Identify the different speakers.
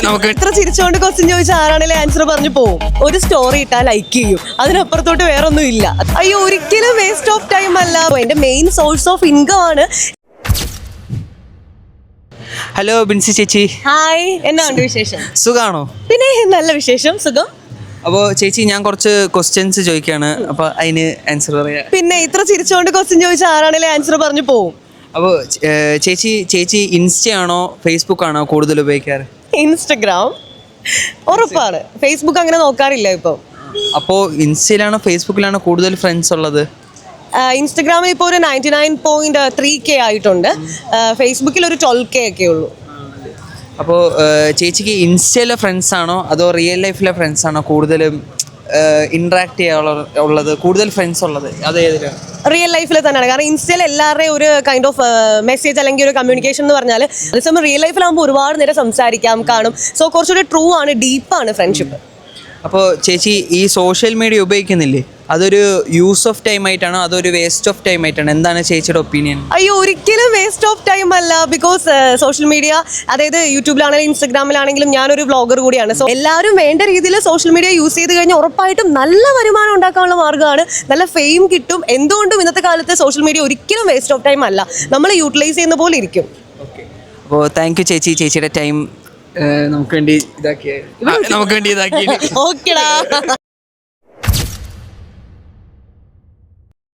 Speaker 1: നമുക്ക് ഇത്ര ചിരിച്ചുകൊണ്ട് ക്വസ്റ്റ്യൻ ചോദിച്ചാൽ ആരാണെങ്കിലും ആൻസർ പറഞ്ഞു പോകും. ഒരു സ്റ്റോറി ഇട്ടാൽ ലൈക്ക് ചെയ്യും, അതിനപ്പുറത്തോട്ട് വേറൊന്നും ഇല്ല. അയ്യോ, ഒരിക്കലും വേസ്റ്റ് ഓഫ് ടൈം അല്ല. എന്റെ മെയിൻ സോഴ്സ് ഓഫ് ഇൻകം ആണ്.
Speaker 2: ഹലോ ബിൻസി ചേച്ചി.
Speaker 1: ഹായ്, എന്നാണ് വിശേഷം?
Speaker 2: സുഖാണോ?
Speaker 1: പിന്നെ നല്ല വിശേഷം, സുഖം.
Speaker 2: അപ്പോൾ ചേച്ചി ഞാൻ കുറച്ച് ക്വസ്റ്റ്യൻസ് ചോദിക്കുകയാണ്, അപ്പോൾ അതിന് ആൻസർ പറയാം.
Speaker 1: പിന്നെ ഇത്ര ചിരിച്ചുകൊണ്ട് ക്വസ്റ്റ്യൻ ചോദിച്ചാൽ ആരാണെങ്കിലും ആൻസർ പറഞ്ഞു പോകും.
Speaker 2: അപ്പോൾ ചേച്ചി ഇൻസ്റ്റയാണോ ഫേസ്ബുക്ക് ആണോ കൂടുതൽ ഉപയോഗിക്കാറ്?
Speaker 1: ഇൻസ്റ്റഗ്രാം ഉറപ്പാണ്. ഫേസ്ബുക്ക് അങ്ങനെ നോക്കാറില്ല ഇപ്പോൾ.
Speaker 2: അപ്പോൾ ഇൻസ്റ്റയിലാണോ ഫേസ്ബുക്കിലാണോ കൂടുതൽ ഫ്രണ്ട്സ് ഉള്ളത്?
Speaker 1: ഇൻസ്റ്റഗ്രാമിൽ ഇപ്പോൾ ഒരു 99.3K ആയിട്ടുണ്ട്. ഫേസ്ബുക്കിൽ ഒരു 12K ഒക്കെ ഉള്ളൂ.
Speaker 2: അപ്പോൾ ചേച്ചിക്ക് ഇൻസ്റ്റയിലെ ഫ്രണ്ട്സ് ആണോ അതോ റിയൽ ലൈഫിലെ ഫ്രണ്ട്സ് ആണോ കൂടുതലും ഇൻട്രാക്ട് ചെയ്യാനുള്ളത്, കൂടുതൽ ഫ്രണ്ട്സ് ഉള്ളത്? അത് ഏതിലാണ്?
Speaker 1: റിയൽ ലൈഫിൽ തന്നെയാണ്. കാരണം ഇൻസ്റ്റയിൽ എല്ലാവരുടെയും ഒരു കൈൻഡ് ഓഫ് മെസ്സേജ് അല്ലെങ്കിൽ ഒരു കമ്മ്യൂണിക്കേഷൻ എന്ന് പറഞ്ഞാൽ അതേസമയം റിയൽ ലൈഫിലാകുമ്പോൾ ഒരുപാട് നേരം സംസാരിക്കാം, കാണും. സോ കുറച്ചുകൂടി ട്രൂ ആണ്, ഡീപ്പാണ് ഫ്രണ്ട്ഷിപ്പ്.
Speaker 2: അപ്പോൾ ചേച്ചി ഈ സോഷ്യൽ മീഡിയ ഉപയോഗിക്കുന്നില്ലേ, അതൊരു യൂസ് ഓഫ് ടൈം ആയിട്ടാണോ അതൊരു വേസ്റ്റ് ഓഫ് ടൈം ആയിട്ടാണ്? എന്താണ് ചേച്ചിയുടെ ഒപ്പീനിയൻ?
Speaker 1: അയ്യോ, ഒരിക്കലും വേസ്റ്റ് ഓഫ് ടൈം അല്ല. ബിക്കോസ് സോഷ്യൽ മീഡിയ, അതായത് യൂട്യൂബിലാണെങ്കിലും ഇൻസ്റ്റഗ്രാമിലാണെങ്കിലും ഞാനൊരു വ്ളോഗർ കൂടിയാണ്. സോ എല്ലാവരും വേണ്ട രീതിയിൽ സോഷ്യൽ മീഡിയ യൂസ് ചെയ്ത് കഴിഞ്ഞാൽ ഉറപ്പായിട്ടും നല്ല വരുമാനം ഉണ്ടാക്കാനുള്ള മാർഗ്ഗമാണ്, നല്ല ഫെയിം കിട്ടും. എന്തുകൊണ്ടും ഇന്നത്തെ കാലത്ത് സോഷ്യൽ മീഡിയ ഒരിക്കലും വേസ്റ്റ് ഓഫ് ടൈം അല്ല, നമ്മൾ യൂട്ടിലൈസ് ചെയ്യുന്ന പോലെ ഇരിക്കും.
Speaker 2: അപ്പോൾ താങ്ക് യു ചേച്ചി, ചേച്ചിയുടെ ടൈം നമുക്ക് വേണ്ടി ഇതാക്കി
Speaker 1: ഓക്കെടാ.